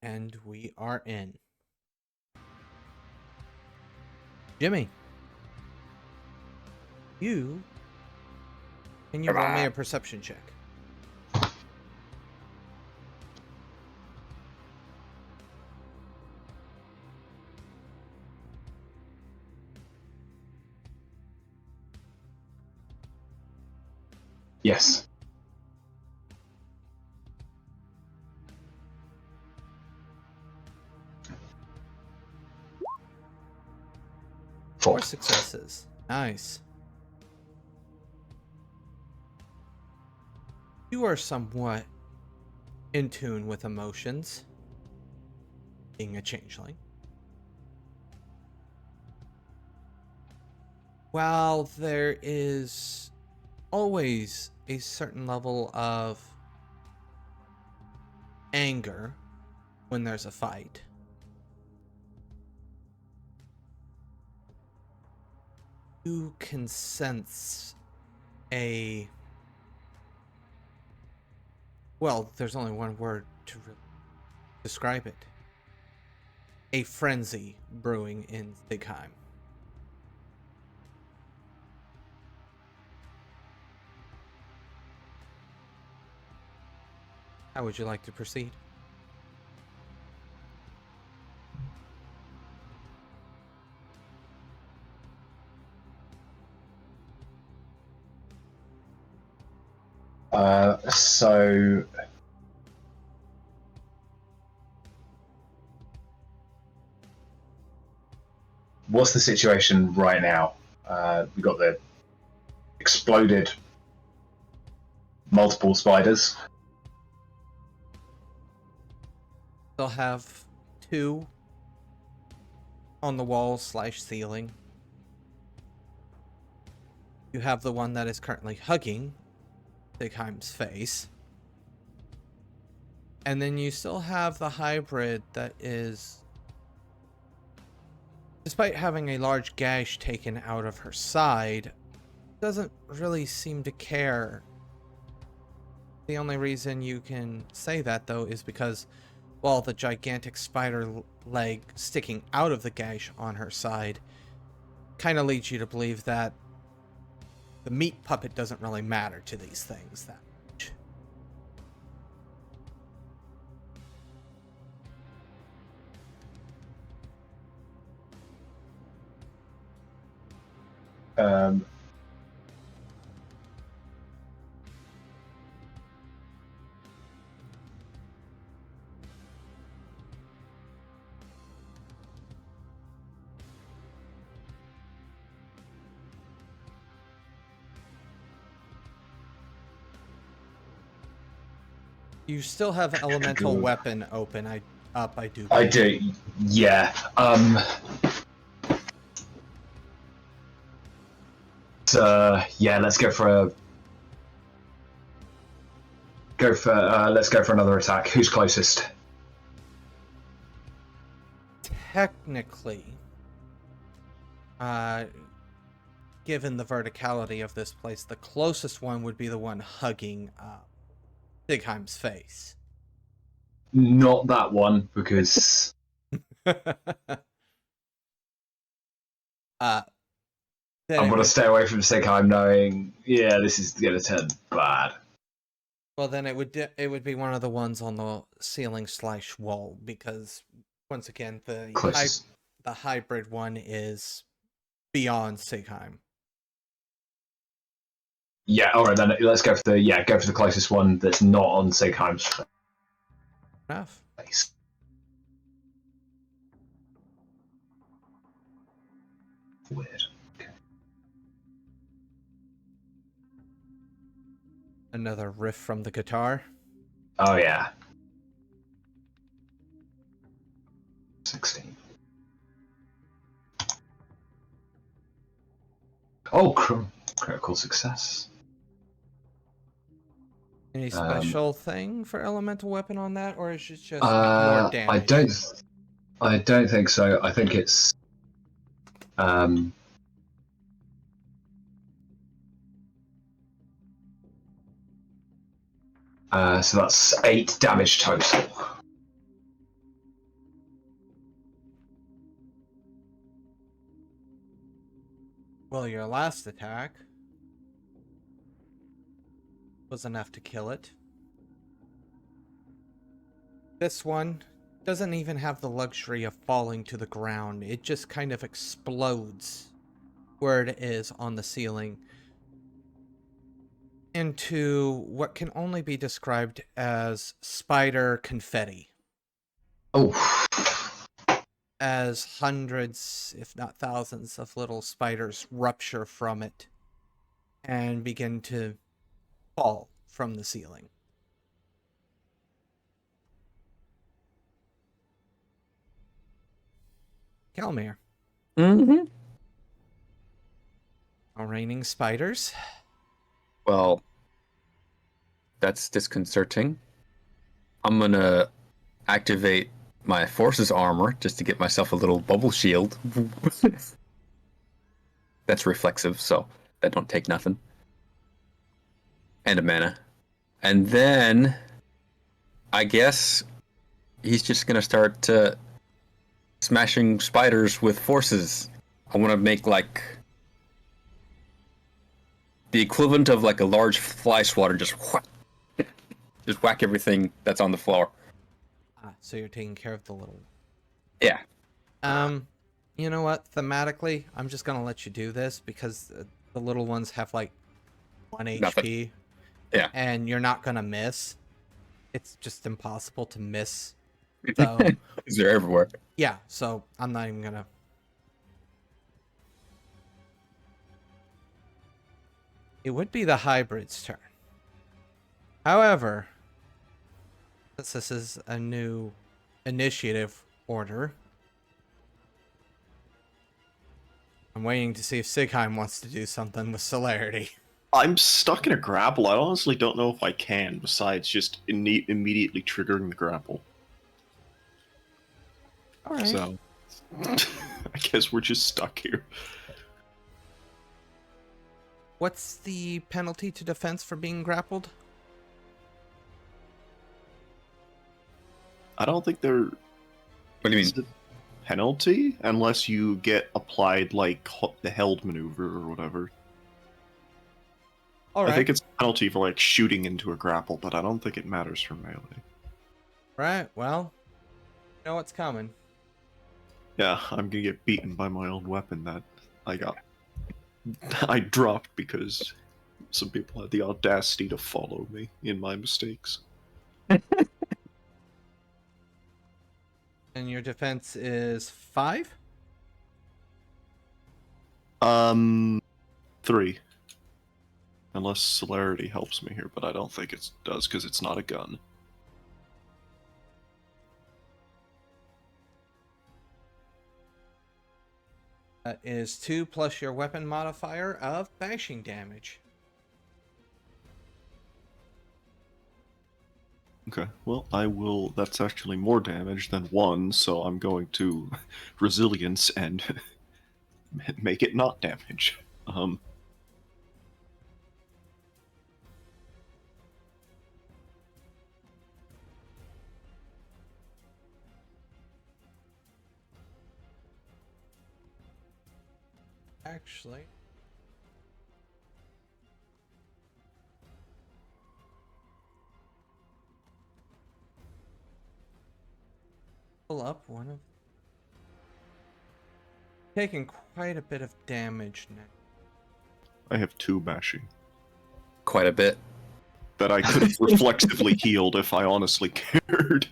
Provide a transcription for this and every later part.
And we are in. Jimmy, can you roll me a perception check? Yes. Four successes. Nice. You are somewhat in tune with emotions, being a changeling. While there is always a certain level of anger when there's a fight, you can sense well, there's only one word to describe it. A frenzy brewing in Seigheim. How would you like to proceed? So what's the situation right now? We got the exploded multiple spiders. They'll have two on the wall/ceiling. You have the one that is currently hugging Seigheim's face. And then you still have the hybrid that is, despite having a large gash taken out of her side, doesn't really seem to care. The only reason you can say that, though, is because, well, the gigantic spider leg sticking out of the gash on her side kind of leads you to believe that the meat puppet doesn't really matter to these things that much. You still have elemental weapon open. I do. I do. Yeah. Yeah. Let's go for let's go for another attack. Who's closest? Technically, given the verticality of this place, the closest one would be the one hugging Seigheim's face. Not that one, because I'm gonna stay away from Seigheim, knowing this is gonna turn bad. Well, then it would be one of the ones on the ceiling/wall, because once again the hybrid one is beyond Seigheim. Yeah, all right then. Let's go for the closest one that's not on Seigheim's face. Weird. Okay. Another riff from the guitar. Oh yeah. 16. Oh, critical success. Any special thing for elemental weapon on that, or is it just more damage? I don't think so. I think it's so that's 8 damage total. Well, your last attack was enough to kill it. This one doesn't even have the luxury of falling to the ground. It just kind of explodes where it is on the ceiling into what can only be described as spider confetti. Oh. As hundreds, if not thousands, of little spiders rupture from it and begin to fall from the ceiling. Kalmir. Mm-hmm. Raining spiders. Well, that's disconcerting. I'm gonna activate my forces armor just to get myself a little bubble shield. That's reflexive, so that don't take nothing. And a mana. And then I guess he's just gonna start smashing spiders with forces. I want to make like the equivalent of like a large fly swatter, just whack everything that's on the floor. So you're taking care of the little. Yeah. You know what? Thematically, I'm just gonna let you do this because the little ones have like 1 Nothing. HP. Yeah. And you're not gonna miss. It's just impossible to miss. So They're everywhere. yeah, so I'm not even gonna. It would be the hybrid's turn. However, since this is a new initiative order, I'm waiting to see if Seigheim wants to do something with celerity. I'm stuck in a grapple. I honestly don't know if I can, besides just immediately triggering the grapple. Alright. So, I guess we're just stuck here. What's the penalty to defense for being grappled? I don't think there What do you is mean? a penalty unless you get applied like the held maneuver or whatever. Alright. I think it's a penalty for like shooting into a grapple, but I don't think it matters for melee. Right, well, you know what's coming. Yeah, I'm gonna get beaten by my own weapon that I dropped because some people had the audacity to follow me in my mistakes. And your defense is 5? 3. Unless celerity helps me here, but I don't think it does because it's not a gun. That is 2 plus your weapon modifier of bashing damage. Okay, well, I will. That's actually more damage than 1, so I'm going to resilience and make it not damage. Actually, pull up one of. Taking quite a bit of damage now. I have 2 bashing Quite a bit. that I could have reflexively healed if I honestly cared.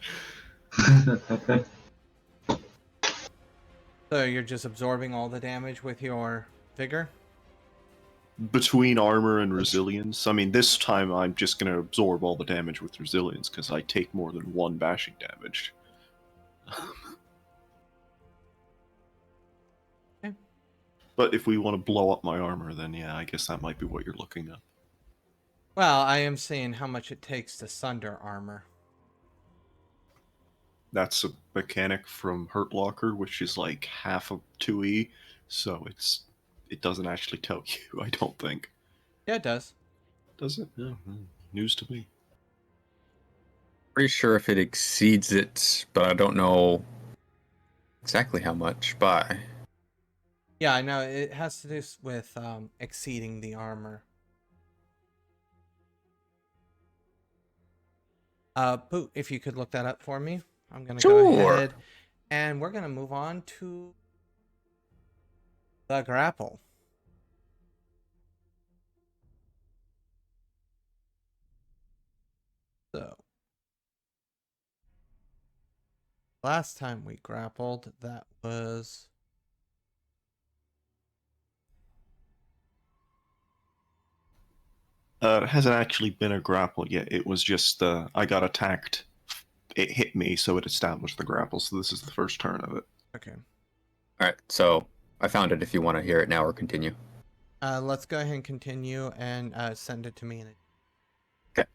So you're just absorbing all the damage with your vigor? Between armor and resilience, I mean, this time I'm just going to absorb all the damage with resilience because I take more than 1 bashing damage. Okay. But if we want to blow up my armor, then yeah, I guess that might be what you're looking at. Well, I am seeing how much it takes to sunder armor. That's a mechanic from Hurt Locker, which is like half of 2E, so it doesn't actually tell you, I don't think. Yeah, it does. Does it? Yeah, news to me. Pretty sure if it exceeds it, but I don't know exactly how much by. Yeah, I know. It has to do with exceeding the armor. Poot, if you could look that up for me. I'm gonna go Sure. ahead and we're gonna move on to the grapple. So last time we grappled, that was It hasn't actually been a grapple yet. It was just I got attacked. It hit me, so it established the grapple. So this is the first turn of it. okay. All right, so I found it if you want to hear it now or continue. Let's go ahead and continue and send it to me in Okay.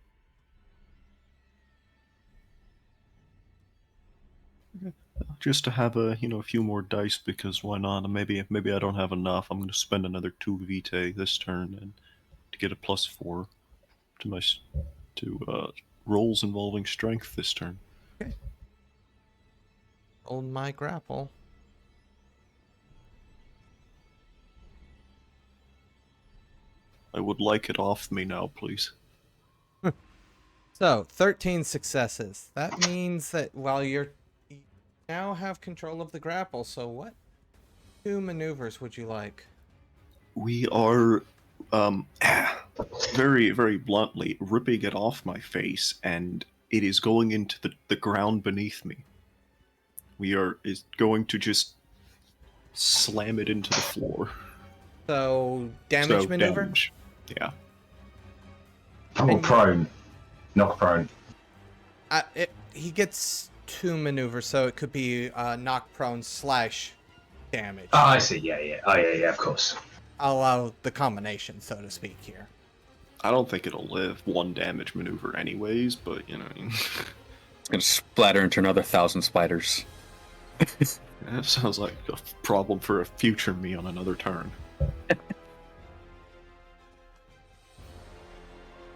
Just to have a a few more dice, because why not? And maybe I don't have enough. I'm going to spend another 2 vitae this turn and to get a +4 to my rolls involving strength this turn. Okay. Roll my grapple. I would like it off me now, please. So 13 successes. That means that while you now have control of the grapple. So what 2 maneuvers would you like? We are very, very bluntly ripping it off my face, and it is going into the ground beneath me. Is going to just slam it into the floor. So damage maneuver. Damage. Yeah. Oh, prone. Knock prone. He gets 2 maneuvers, so it could be knock prone / damage. Oh, I see. Yeah. Oh, yeah, of course. I'll allow the combination, so to speak, here. I don't think it'll live 1 damage maneuver anyways, but It's gonna splatter into another 1,000 spiders. that sounds like a problem for a future me on another turn.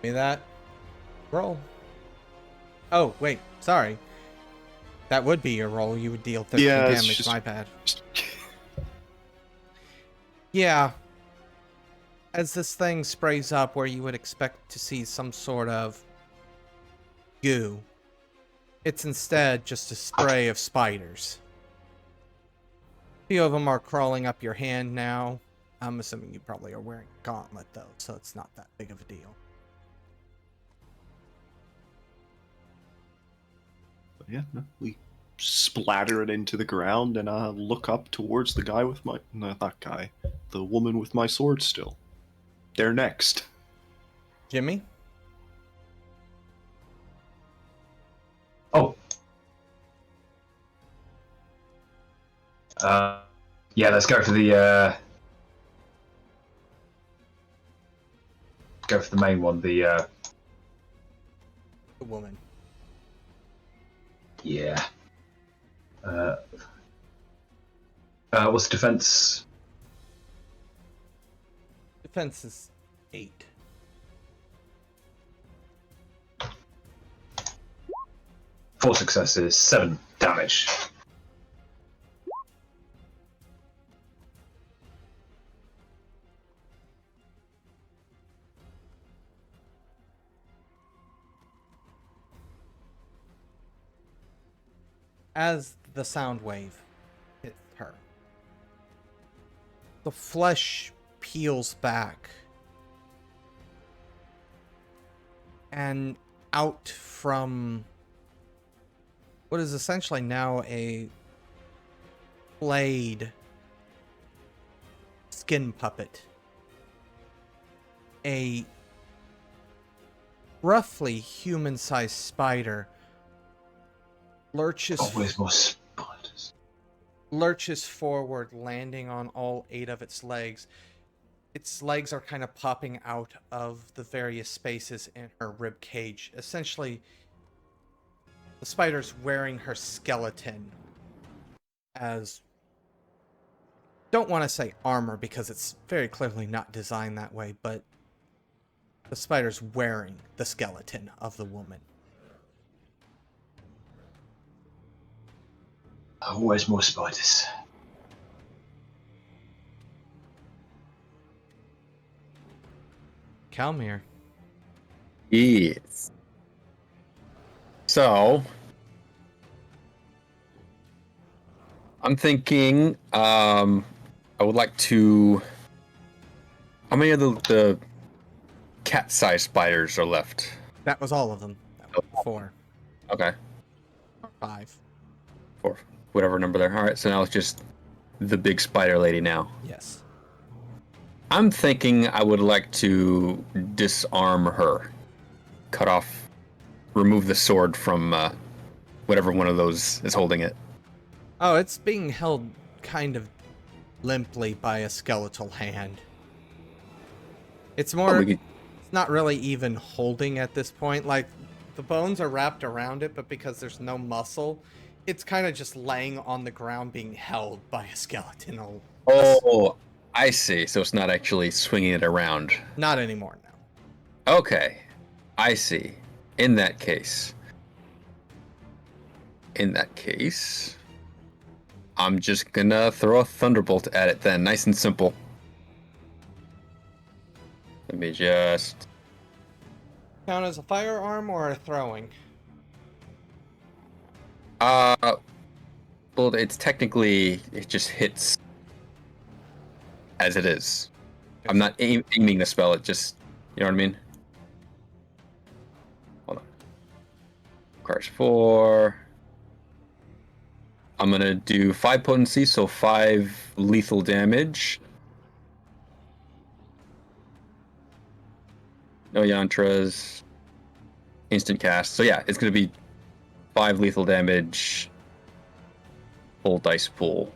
Me that. Roll. Oh, wait. Sorry. That would be your roll. You would deal 13 Yeah, it's damage. just- My bad. Yeah. As this thing sprays up where you would expect to see some sort of goo, it's instead just a spray of spiders. A few of them are crawling up your hand now. I'm assuming you probably are wearing a gauntlet, though, so it's not that big of a deal. But yeah, no, we splatter it into the ground, and I look up towards the guy with my... No, not guy. The woman with my sword still. They're next. Jimmy? Oh. Yeah, let's go for the main one. The woman. Yeah. What's the defense? Defense is 8. Four successes, 7 damage. As the sound wave hits her, the flesh peels back, and out from what is essentially now a flayed skin puppet, a roughly human-sized spider Always more spiders. lurches forward, landing on all 8 of its legs. Its legs are kind of popping out of the various spaces in her rib cage. Essentially, the spider's wearing her skeleton as... Don't want to say armor because it's very clearly not designed that way, but the spider's wearing the skeleton of the woman. Always more spiders. Kalmir. Yes. So, I'm thinking, I would like to. How many of the cat-sized spiders are left? That was all of them. That was 4 Okay, or 5. 4, whatever number there. All right, so now it's just the big spider lady now. Yes. I'm thinking I would like to disarm her, cut off, remove the sword from whatever one of those is holding it. Oh, it's being held kind of limply by a skeletal hand. It's more. It's not really even holding at this point. Like, the bones are wrapped around it, but because there's no muscle, it's kind of just laying on the ground being held by a skeleton. Oh, I see. So it's not actually swinging it around. Not anymore now. Okay, I see. In that case, I'm just gonna throw a thunderbolt at it then. Nice and simple. Let me just... Count as a firearm or a throwing? Well, it's technically, it just hits as it is. I'm not aiming the spell, it just, you know what I mean? Hold on. Requires 4. I'm gonna do 5 potency, so 5 lethal damage. No yantras. Instant cast. So yeah, it's gonna be 5 lethal damage. Full dice pool.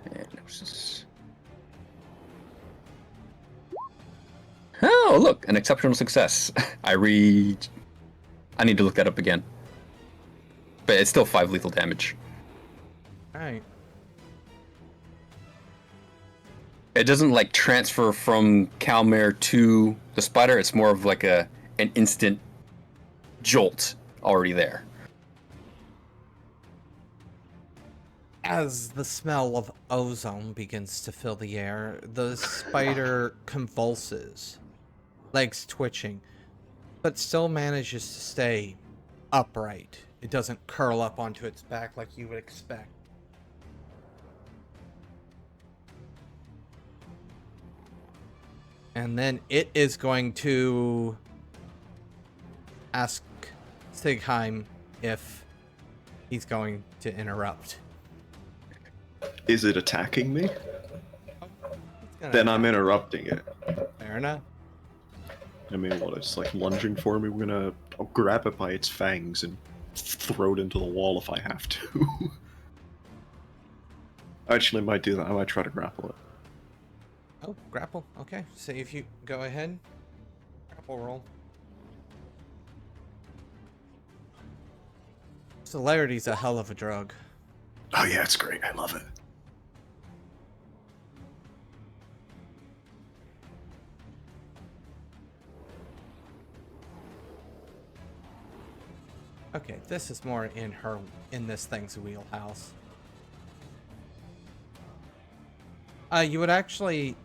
And oh, look, an exceptional success. I need to look that up again. But it's still 5 lethal damage. Alright. It doesn't like transfer from Kalmir to the spider. It's more of like an instant jolt already there. As the smell of ozone begins to fill the air, the spider convulses, legs twitching, but still manages to stay upright. It doesn't curl up onto its back like you would expect. And then it is going to ask Seigheim if he's going to interrupt. Is it attacking me? Gonna Then I'm interrupting it. Fair enough. I mean, what, it's like lunging for me? I'll grab it by its fangs and throw it into the wall if I have to. I actually might do that. I might try to grapple it. Oh, grapple. Okay. So if you go ahead, grapple roll. Celerity's a hell of a drug. Oh yeah, it's great. I love it. Okay, this is more in this thing's wheelhouse. You would actually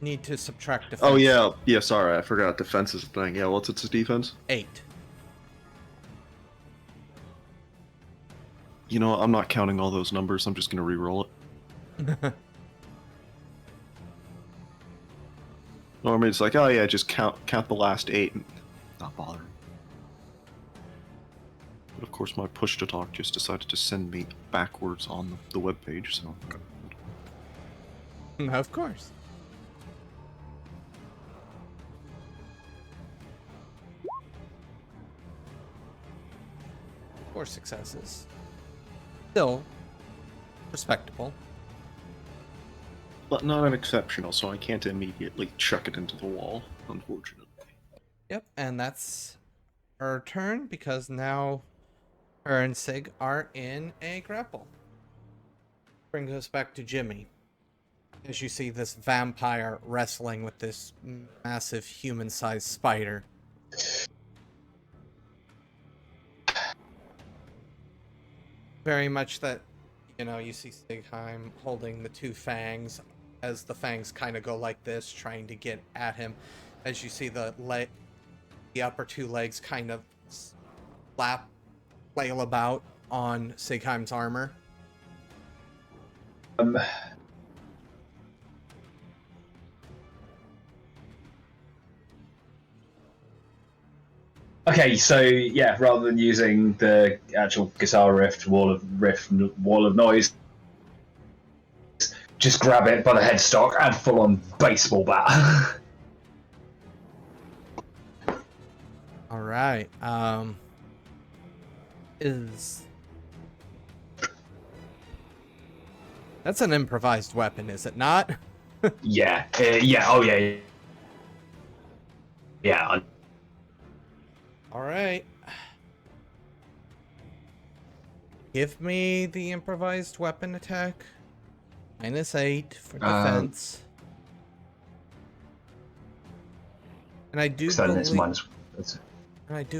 need to subtract defense. Oh yeah, sorry, I forgot defense is a thing. Yeah, what's its defense? 8. You know, I'm not counting all those numbers, I'm just gonna re-roll it. Normally it's like, oh yeah, just count the last 8 and not bother. But of course my push to talk just decided to send me backwards on the webpage, so... Of course. 4 successes. Still respectable. But not an exceptional, so I can't immediately chuck it into the wall, unfortunately. Yep, and that's her turn because now her and Sig are in a grapple. Brings us back to Jimmy. As you see this vampire wrestling with this massive human-sized spider. Very much that, you see Seigheim holding the 2 fangs as the fangs kind of go like this, trying to get at him. As you see the upper two legs kind of flail about on Seigheim's armor. Okay, so yeah, rather than using the actual guitar riff, wall of noise, just grab it by the headstock and full on baseball bat. All right. That's an improvised weapon, is it not? Yeah. Yeah. All right. Give me the improvised weapon attack. -8 for defense. And I do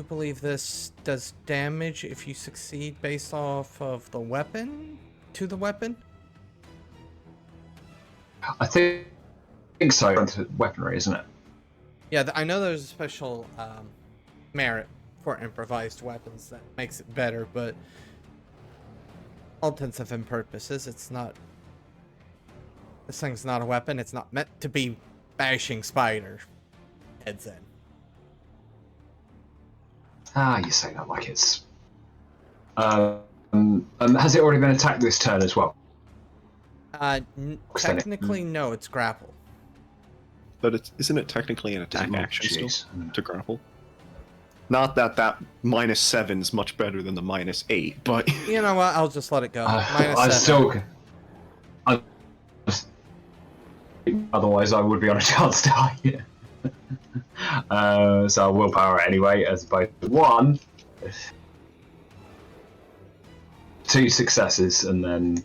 believe this does damage if you succeed based off of the weapon to the weapon. I think so. Weaponry, isn't it? Yeah, I know there's a special merit for improvised weapons that makes it better, but all intents and purposes, it's not. This thing's not a weapon. It's not meant to be bashing spider heads in. You say that like it's. Has it already been attacked this turn as well? Technically, no. It's grapple. But isn't it technically an attack action Jeez. still to grapple? Not that -7 is much better than the -8, but You know what? I'll just let it go. Otherwise, I would be on a chance die. So I'll willpower it anyway, as opposed to 1. 2 successes, and then.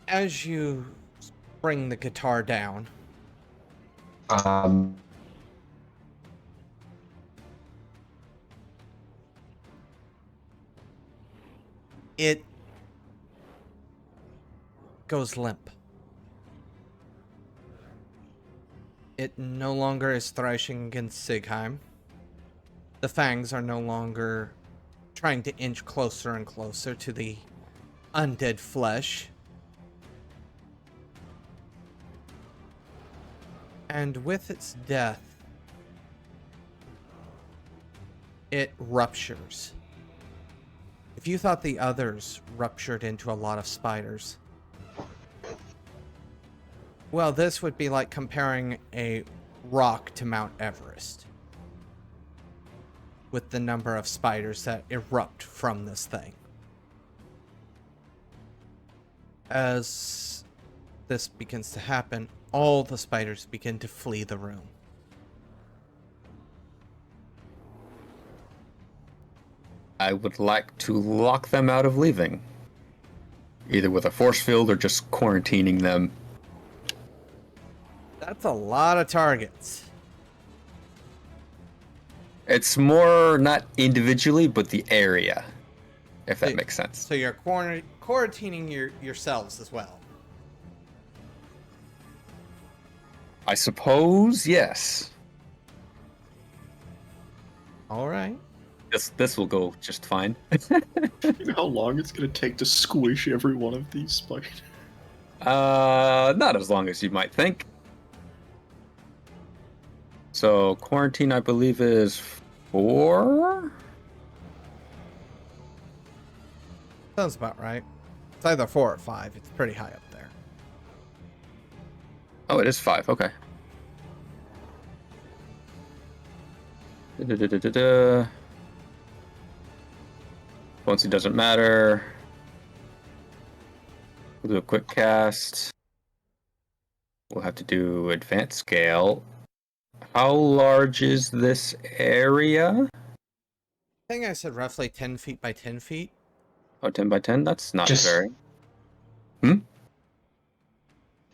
As you bring the guitar down, it goes limp. It no longer is thrashing against Seigheim. The fangs are no longer trying to inch closer and closer to the undead flesh. And with its death, it ruptures. If you thought the others ruptured into a lot of spiders, well, this would be like comparing a rock to Mount Everest, with the number of spiders that erupt from this thing. As this begins to happen, all the spiders begin to flee the room. I would like to lock them out of leaving. Either with a force field or just quarantining them. That's a lot of targets. It's more not individually, but the area, if that makes sense. So you're quarantining yourselves as well. I suppose, yes. All right. This will go just fine. you know how long it's going to take to squish every one of these spiders? Not as long as you might think. So quarantine, I believe, is 4. Sounds about right. It's either 4 or 5. It's pretty high up there. Oh, it is 5. Okay. Once it doesn't matter. We'll do a quick cast. We'll have to do advanced scale. How large is this area? I think I said roughly 10 feet by 10 feet. Oh, 10 by 10? That's not very.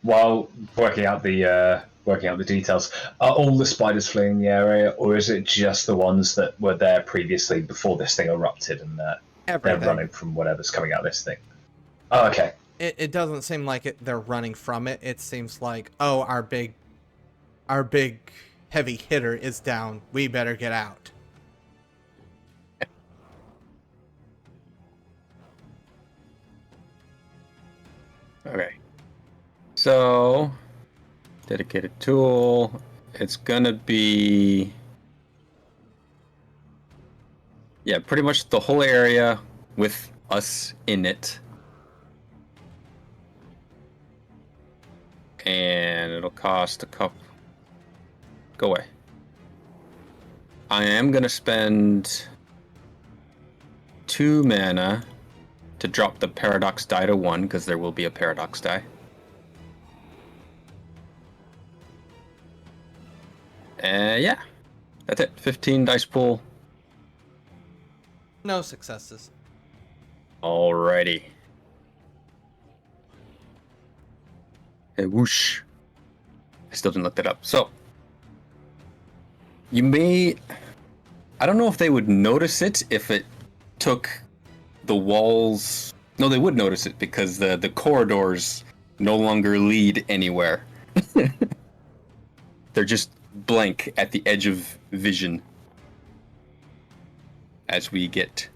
While working out the details, are all the spiders fleeing the area, or is it just the ones that were there previously before this thing erupted and that? Everything. running from whatever's coming out of this thing. Oh, okay. It doesn't seem like they're running from it. It seems like, oh, our big heavy hitter is down. We better get out. Okay. So, dedicated tool. It's gonna be... Yeah, pretty much the whole area with us in it. And it'll cost a couple... Go away. I am gonna spend 2 mana to drop the paradox die to 1, because there will be a paradox die. Yeah, that's it. 15 dice pool. No successes. Alrighty. Hey, whoosh. I still didn't look that up. So, you may... I don't know if they would notice it if it took the walls... No, they would notice it because the corridors no longer lead anywhere. They're just blank at the edge of vision as we get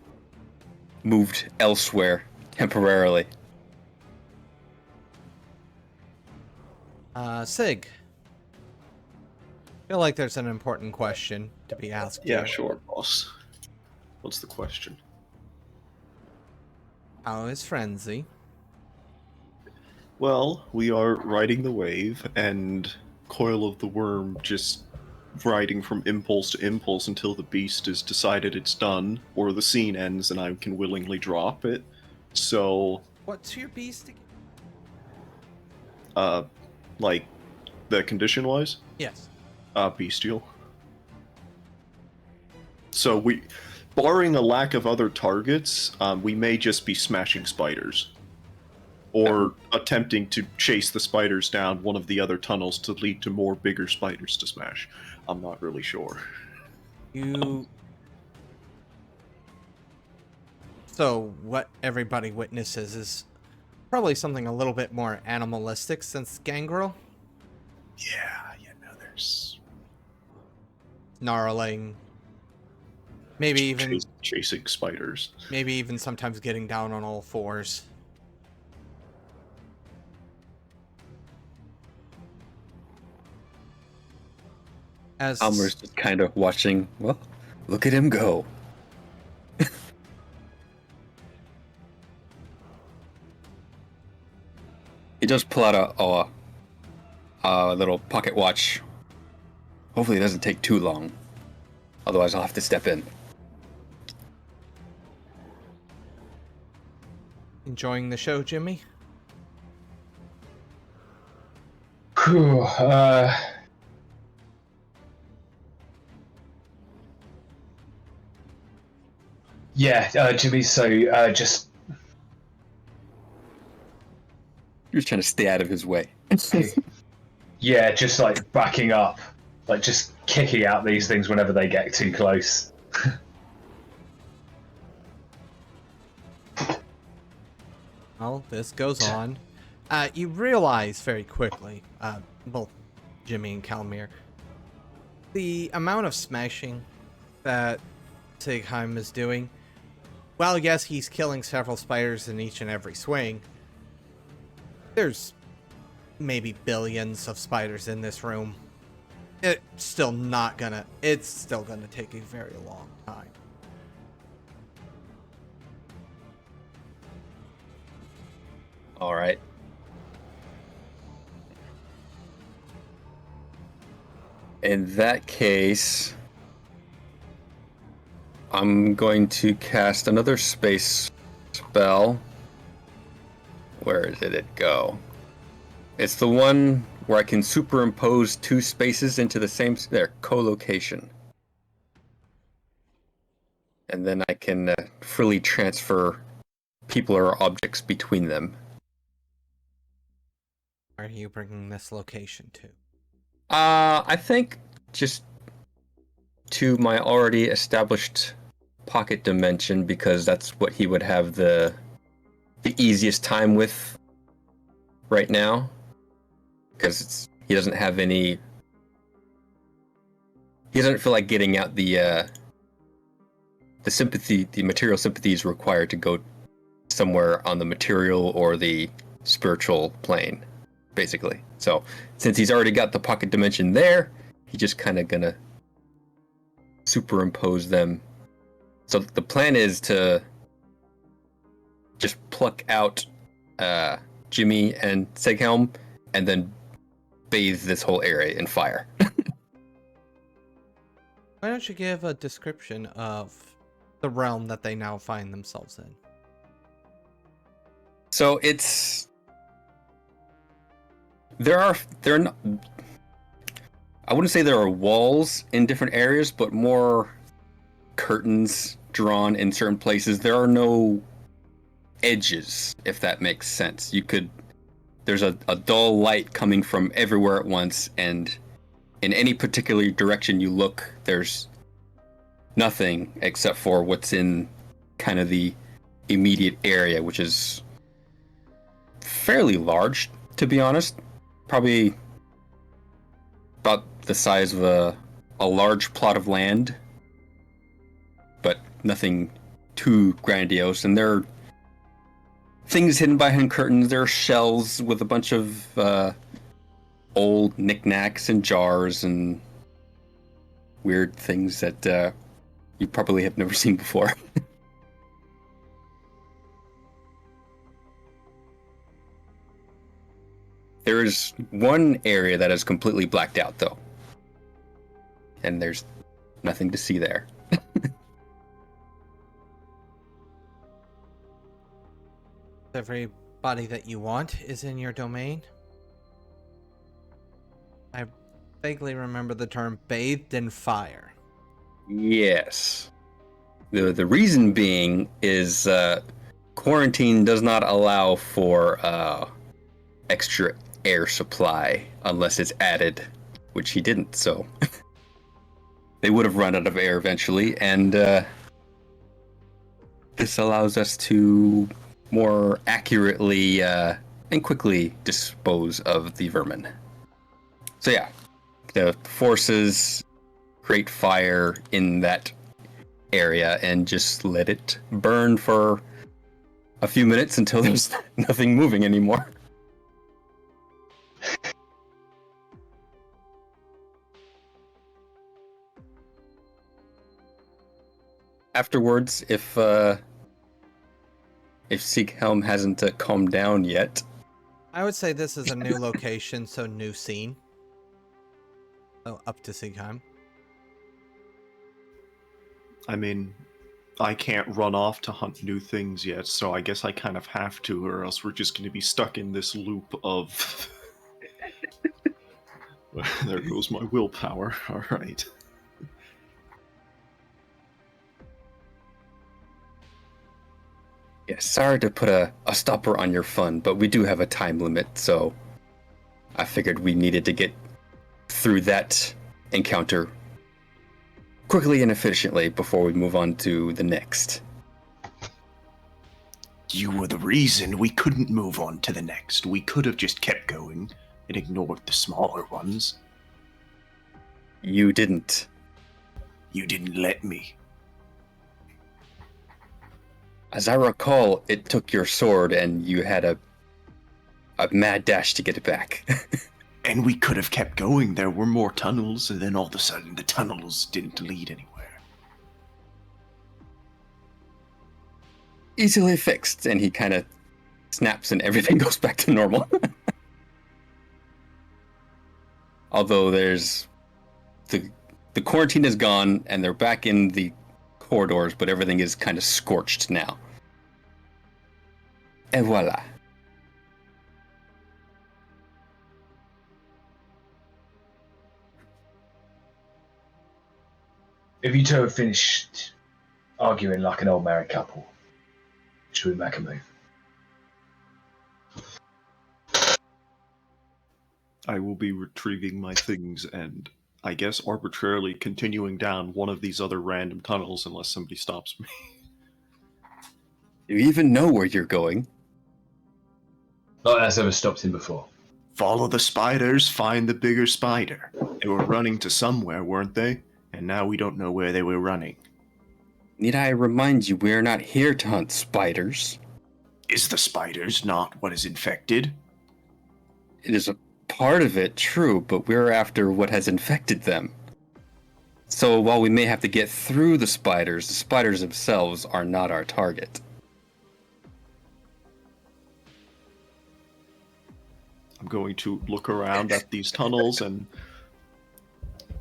moved elsewhere temporarily. Sig. Feel like there's an important question to be asked. Yeah, here. sure, boss. What's the question? How is Frenzy? Well, we are riding the wave, and Coil of the Worm just riding from impulse to impulse until the beast has decided it's done, or the scene ends and I can willingly drop it. So, What's your beast again? like, the condition-wise? Yes. Bestial. So we, barring a lack of other targets, we may just be smashing spiders. Or attempting to chase the spiders down one of the other tunnels to lead to more bigger spiders to smash. I'm not really sure. So what everybody witnesses is probably something a little bit more animalistic since Gangrel. Yeah, there's... Snarling. Maybe even chasing spiders. maybe even sometimes getting down on all fours. As Kalmir's just kind of watching. Well, look at him go. He does pull out a little pocket watch. Hopefully it doesn't take too long. Otherwise I'll have to step in. enjoying the show, Jimmy? Whew, yeah, Jimmy, so just... He was trying to stay out of his way. Yeah, just like backing up. Like just kicking out these things whenever they get too close. Well, this goes on. You realize very quickly, both Jimmy and Kalmir, the amount of smashing that Seigheim is doing. Well, yes, he's killing several spiders in each and every swing. There's maybe billions of spiders in this room. It's still gonna take a very long time. All right. In that case, I'm going to cast another space spell. Where did it go? It's the one where I can superimpose 2 spaces into the same... There, co-location. And then I can freely transfer people or objects between them. Where are you bringing this location to? I think just to my already established pocket dimension because that's what he would have the easiest time with right now. Because he doesn't have any. He doesn't feel like getting out the sympathy, the material sympathies required to go somewhere on the material or the spiritual plane, basically. So since he's already got the pocket dimension there, he's just kind of gonna superimpose them. So the plan is to just pluck out Jimmy and Seigheim and then bathe this whole area in fire. Why don't you give a description of the realm that they now find themselves in? So there are not, I wouldn't say there are walls in different areas, but more curtains drawn in certain places. There are no edges, if that makes sense. There's a dull light coming from everywhere at once, and in any particular direction you look, there's nothing except for what's in kind of the immediate area, which is fairly large, to be honest. Probably about the size of a large plot of land, but nothing too grandiose. And there are things hidden behind curtains. There are shelves with a bunch of old knickknacks and jars and weird things that you probably have never seen before. There is one area that is completely blacked out, though. And there's nothing to see there. Everybody that you want is in your domain? I vaguely remember the term bathed in fire. Yes. The reason being is quarantine does not allow for extra air supply unless it's added, which he didn't, so they would have run out of air eventually, and this allows us to more accurately and quickly dispose of the vermin. So yeah, the forces create fire in that area and just let it burn for a few minutes until there's nothing moving anymore. Afterwards, if Seigheim hasn't calmed down yet, I would say this is a new location, so new scene. So up to Seigheim. I mean, I can't run off to hunt new things yet, so I guess I kind of have to, or else we're just going to be stuck in this loop of... There goes my willpower. All right. yeah, sorry to put a stopper on your fun, but we do have a time limit, so I figured we needed to get through that encounter quickly and efficiently before we move on to the next. You were the reason we couldn't move on to the next. We could have just kept going and ignored the smaller ones. You didn't. You didn't let me. As I recall, it took your sword and you had a mad dash to get it back. And we could have kept going. There were more tunnels, and then all of a sudden the tunnels didn't lead anywhere. Easily fixed, and he kind of snaps and everything goes back to normal. Although there's the quarantine is gone and they're back in the corridors, but everything is kind of scorched now. Et voila. If you two have finished arguing like an old married couple, should we make a move? I will be retrieving my things, and I guess, arbitrarily continuing down one of these other random tunnels unless somebody stops me. Do you even know where you're going? Not that's ever stopped him before. Follow the spiders, find the bigger spider. They were running to somewhere, weren't they? And now we don't know where they were running. Need I remind you, we are not here to hunt spiders. Is the spiders not what is infected? It is a part of it, true, but we're after what has infected them. So while we may have to get through the spiders themselves are not our target. I'm going to look around at these tunnels and...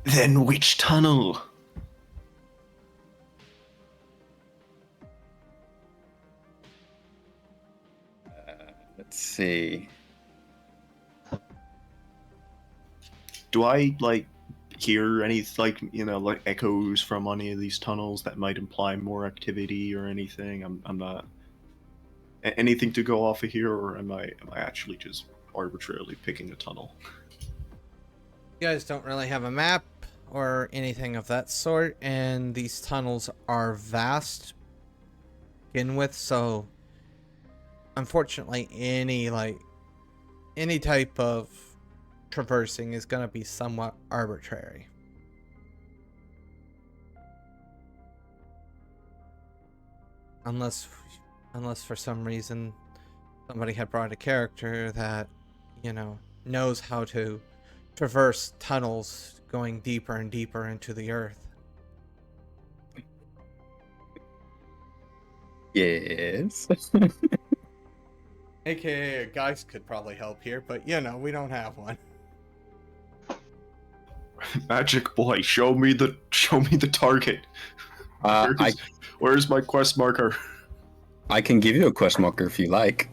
Then which tunnel? Let's see. Do I, like, hear any, like, you know, like, echoes from any of these tunnels that might imply more activity or anything? I'm not... Anything to go off of here, or am I actually just arbitrarily picking a tunnel? You guys don't really have a map or anything of that sort, and these tunnels are vast to begin with, so unfortunately any type of traversing is going to be somewhat arbitrary. Unless for some reason somebody had brought a character that, you know, knows how to traverse tunnels going deeper and deeper into the earth. Yes. AKA a guys could probably help here, but you know, we don't have one. Magic boy, show me the target. Where's my quest marker? I can give you a quest marker if you like.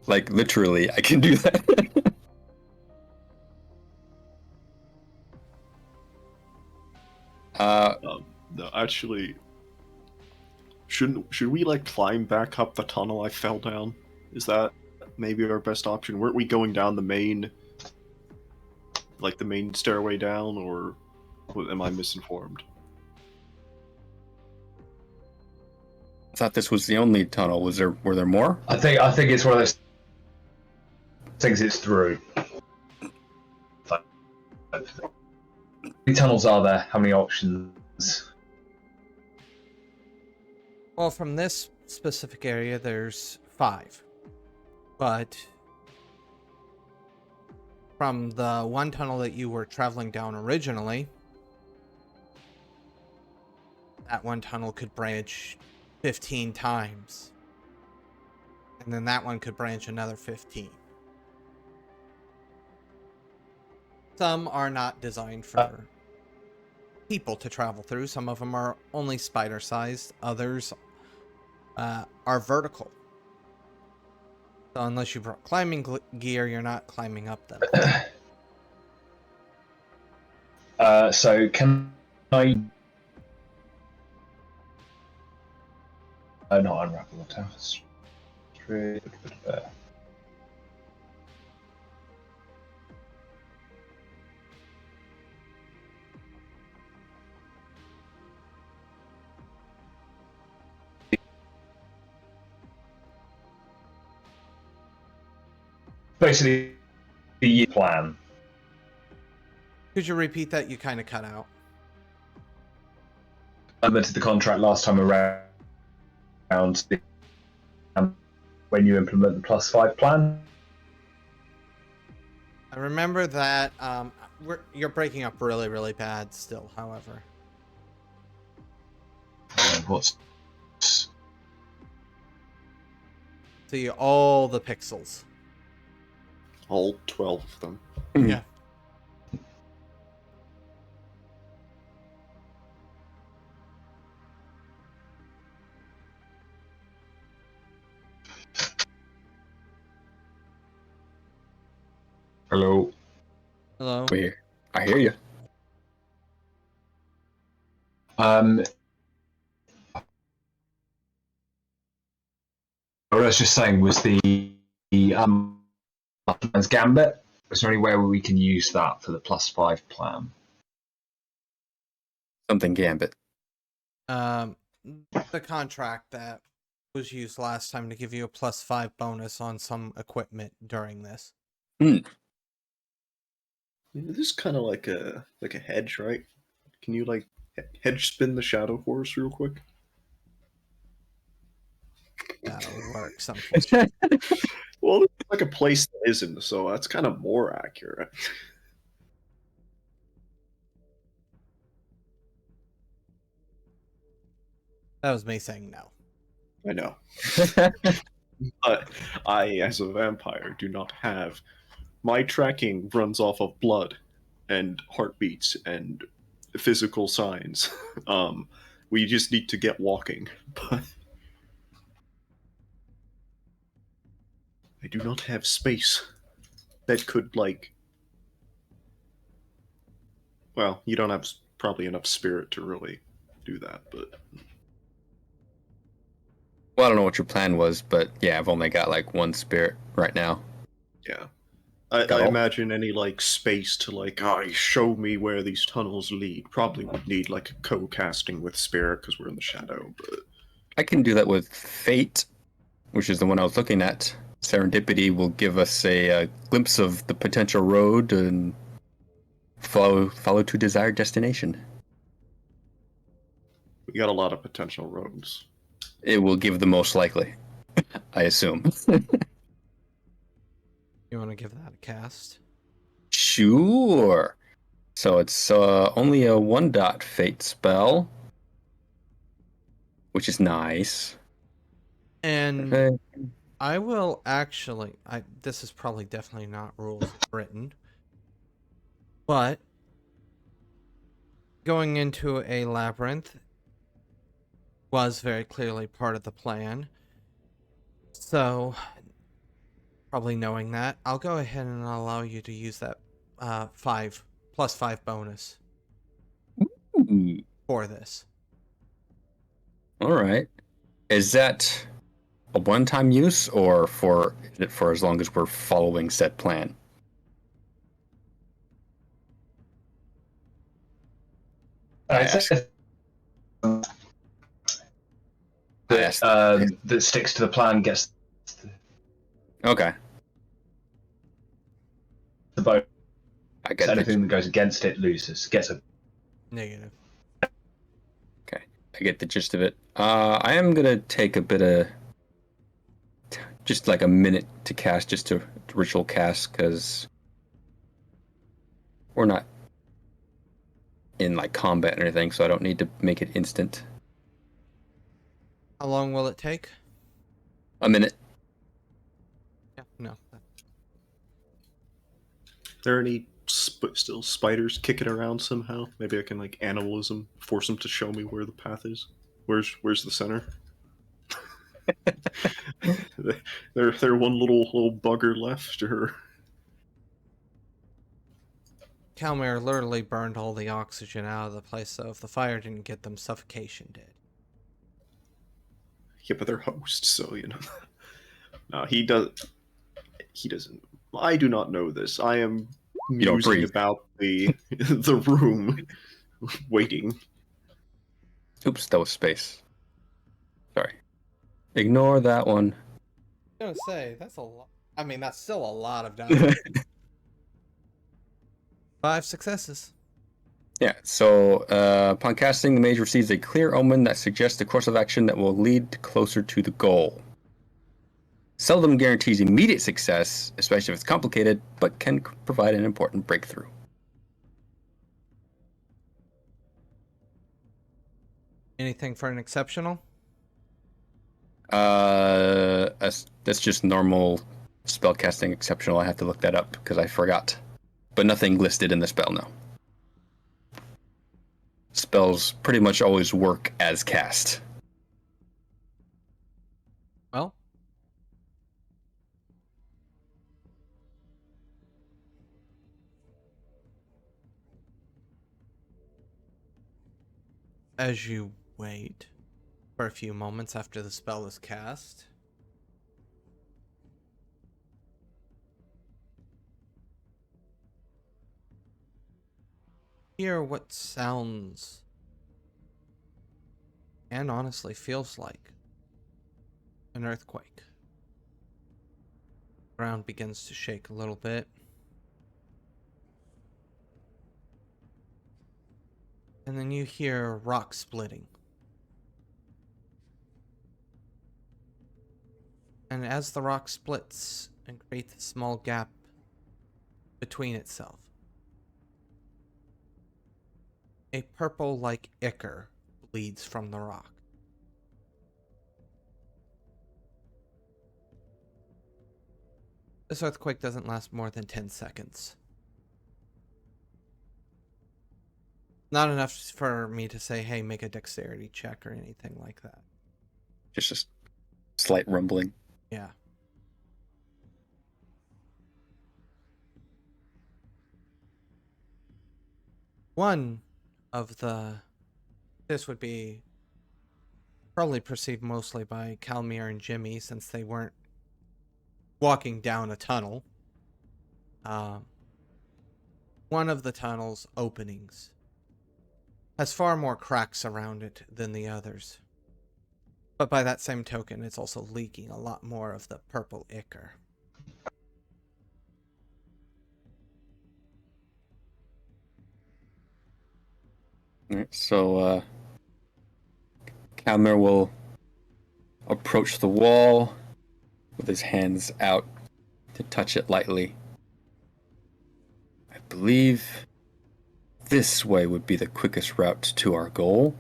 Like, literally, I can do that. No, actually, should we, like, climb back up the tunnel I fell down? Is that maybe our best option? Weren't we going down the main stairway down, or am I misinformed? I thought this was the only tunnel. Were there more? I think it's one of those things it's through. How many tunnels are there? How many options? Well, from this specific area, there's 5. But from the one tunnel that you were traveling down originally, that one tunnel could branch 15 times. And then that one could branch another 15. Some are not designed for people to travel through. Some of them are only spider-sized. Others are vertical. So unless you brought climbing gear, you're not climbing up them. So can I... not unravel the tapestry. Basically, the plan. Could you repeat that? You kind of cut out. I amended the contract last time around when you implement the +5 plan. I remember that. You're breaking up really, really bad still, however. What's... See all the pixels. All 12 of them. Yeah. Hello. Hello. I hear you. What I was just saying was the Gambit. Is there anywhere where we can use that for the +5 plan? Something Gambit. The contract that was used last time to give you a +5 bonus on some equipment during this. This is kind of like a hedge, right? Can you like hedge spin the shadow horse real quick? That'll work someplace. Well, it's like a place that isn't, so that's kind of more accurate. That was me saying no. I know. But I, as a vampire, do not have. My tracking runs off of blood and heartbeats and physical signs. We just need to get walking. But I do not have space that could, like. Well, you don't have probably enough spirit to really do that, but. Well, I don't know what your plan was, but yeah, I've only got like one spirit right now. Yeah. I imagine any like space to like show me where these tunnels lead probably would need like a co-casting with spirit because we're in the shadow. But I can do that with Fate, which is the one I was looking at. Serendipity will give us a glimpse of the potential road and follow to desired destination. we got a lot of potential roads. It will give the most likely, I assume. You want to give that a cast? Sure. So it's only a 1-dot Fate spell, which is nice. And Okay. I will actually. This is probably definitely not rules written, but going into a labyrinth was very clearly part of the plan. So, probably knowing that, I'll go ahead and allow you to use that +5 bonus Ooh. for this. All right. Is that a one-time use, or is it for as long as we're following said plan? I ask. That sticks to the plan gets Okay. the bonus. I get Anything the, that goes against it loses. Gets a Negative. okay. I get the gist of it. I am gonna take a bit of just like a minute to cast, just to ritual cast, because we're not in like combat or anything, so I don't need to make it instant. How long will it take? A minute. Yeah, no. There any still spiders kicking around somehow? Maybe I can like animalism, force them to show me where the path is. Where's the center? They're one little bugger left, or Kalmir literally burned all the oxygen out of the place, so if the fire didn't get them, suffocation did. yeah, but they're hosts, so you know. No, he does. He doesn't. I do not know this. I am You don't musing breathe. about the the room, waiting. Oops, that was space. Sorry. Ignore that one. I was gonna say, that's a lot. I mean, that's still a lot of damage. 5 successes. Yeah, so upon casting, the mage receives a clear omen that suggests a course of action that will lead closer to the goal. Seldom guarantees immediate success, especially if it's complicated, but can provide an important breakthrough. Anything for an exceptional? That's just normal spellcasting exceptional. I have to look that up because I forgot. But nothing listed in the spell now. Spells pretty much always work as cast. Well, as you wait for a few moments after the spell is cast, hear what sounds and honestly feels like an earthquake. The ground begins to shake a little bit. And then you hear rock splitting. And as the rock splits and creates a small gap between itself, a purple-like ichor bleeds from the rock. This earthquake doesn't last more than 10 seconds. Not enough for me to say, hey, make a dexterity check or anything like that. Just a slight rumbling. Yeah. One of this would be probably perceived mostly by Kalmir and Jimmy, since they weren't walking down a tunnel. One of the tunnel's openings has far more cracks around it than the others. But by that same token, it's also leaking a lot more of the purple ichor. Alright, so Kalmir will approach the wall with his hands out to touch it lightly. I believe this way would be the quickest route to our goal.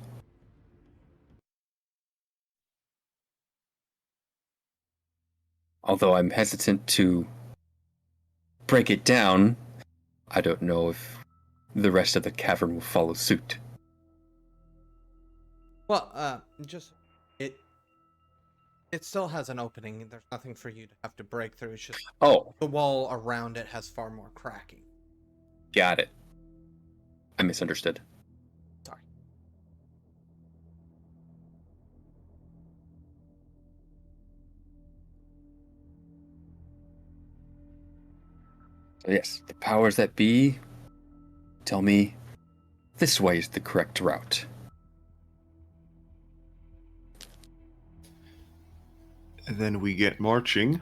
Although I'm hesitant to break it down, I don't know if the rest of the cavern will follow suit. Well, it still has an opening. There's nothing for you to have to break through. It's just the wall around it has far more cracking. Got it. I misunderstood. Sorry. So yes, the powers that be tell me this way is the correct route. And then we get marching.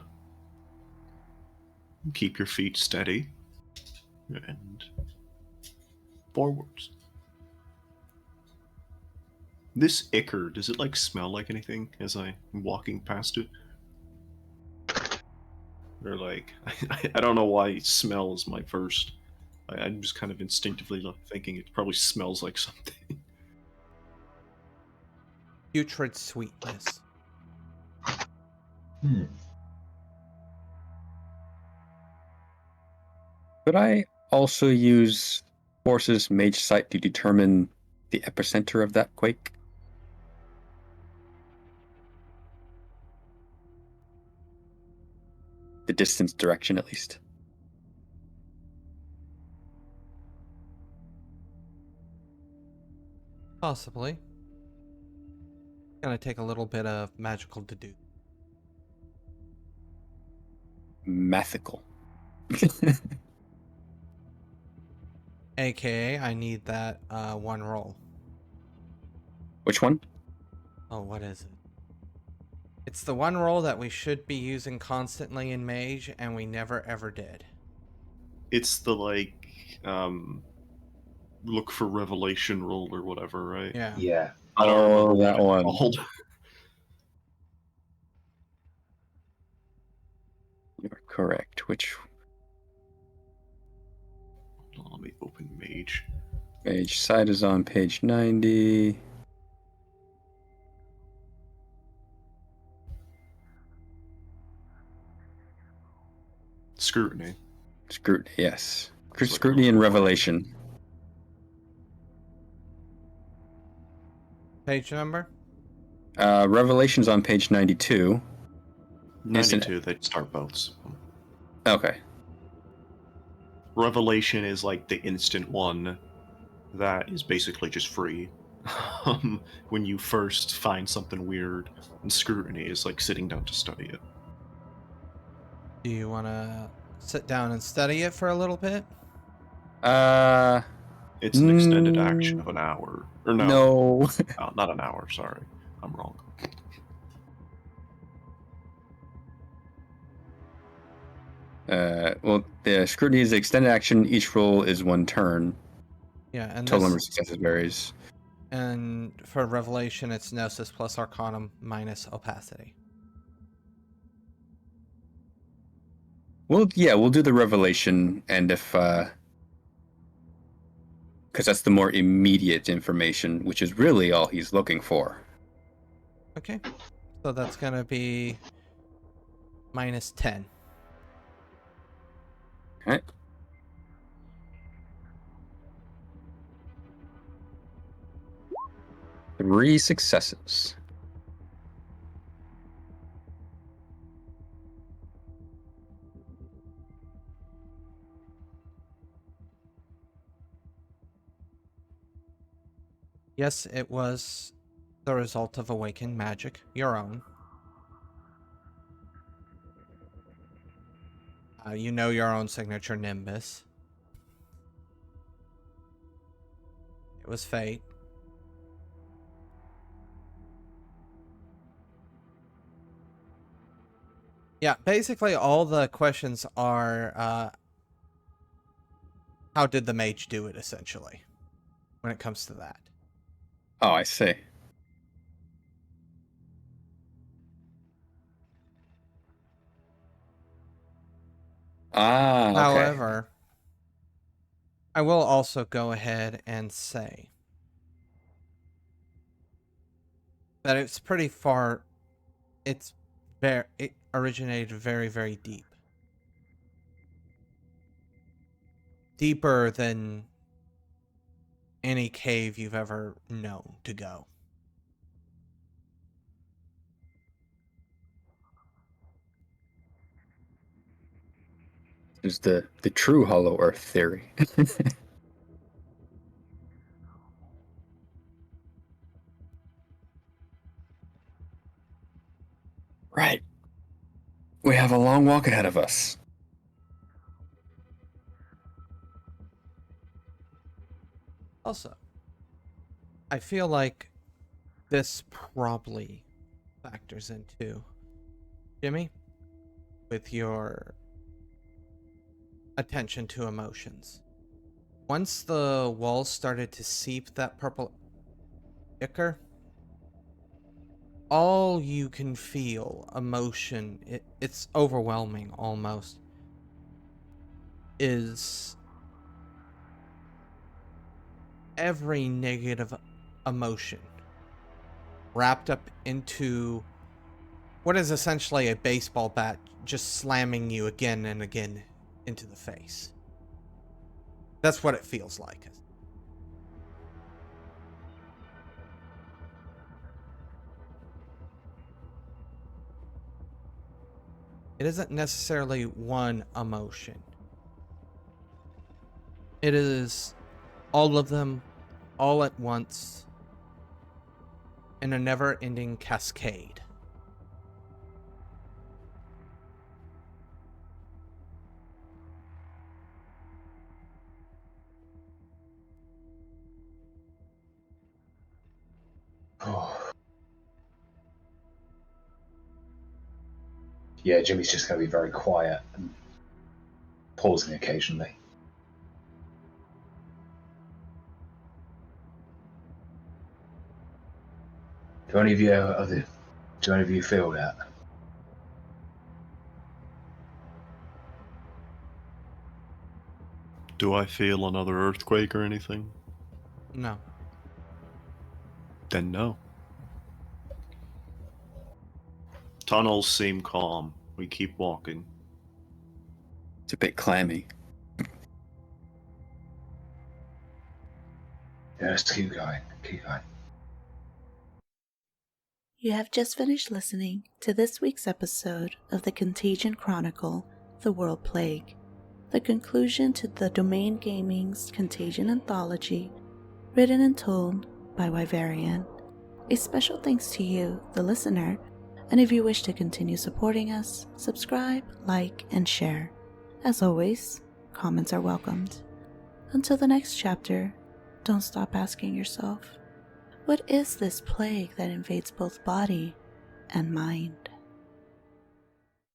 Keep your feet steady. And forwards. This ichor, does it like smell like anything as I'm walking past it? Or like, I don't know why smell is my first. I'm just kind of instinctively thinking it probably smells like something. Putrid sweetness. Could I also use Force's Mage Sight to determine the epicenter of that quake? The distance direction, at least. Possibly. Gonna take a little bit of magical deduce. Mathical. AKA, I need that one roll. Which one? Oh, what is it? It's the one roll that we should be using constantly in Mage, and we never ever did. It's the like, look for revelation roll or whatever, right? Yeah. Yeah. Oh, that one. Hold. You're correct. Which Let me open Mage. Mage Sight is on page 90. Scrutiny. Scrutiny, yes. Scrutiny and Revelation. Page number? Revelation's on page 92. 92, they start both. Okay. Revelation is like the instant one that is basically just free. When you first find something weird, and scrutiny is like sitting down to study it. Do you want to sit down and study it for a little bit? It's an extended action of an hour. Or no. No. Not an hour, sorry. I'm wrong. Well, the scrutiny is the extended action. Each roll is 1 turn. Yeah, and Total this, number of successes varies. and for Revelation, it's Gnosis plus Arcanum minus Opacity. Well, yeah, we'll do the revelation, and if because that's the more immediate information, which is really all he's looking for. Okay, so that's gonna be minus 10. Okay. Three successes. Yes, it was the result of awakened magic, your own. You know your own signature Nimbus. It was fate. Yeah, basically all the questions are, how did the mage do it, essentially, when it comes to that. Oh, I see. Ah, okay. However, I will also go ahead and say that it's pretty far. It originated very, very deep. Deeper than any cave you've ever known to go. There's the true Hollow Earth theory. Right. We have a long walk ahead of us. Also, I feel like this probably factors into Jimmy with your attention to emotions. Once the walls started to seep that purple ichor, all you can feel, emotion, it's overwhelming almost, is every negative emotion wrapped up into what is essentially a baseball bat just slamming you again and again into the face. That's what it feels like. It isn't necessarily one emotion. It is all of them, all at once, in a never-ending cascade. Oh. Yeah, Jimmy's just going to be very quiet and pausing occasionally. Do any of you feel that? Do I feel another earthquake or anything? No. Then no. Tunnels seem calm. We keep walking. It's a bit clammy. Yeah, let's keep going. Keep going. You have just finished listening to this week's episode of the Contagion Chronicle, The World Plague, the conclusion to the Domain Gaming's Contagion Anthology, written and told by Wyverian. A special thanks to you, the listener, and if you wish to continue supporting us, subscribe, like, and share. As always, comments are welcomed. Until the next chapter, don't stop asking yourself, What is this plague that invades both body and mind?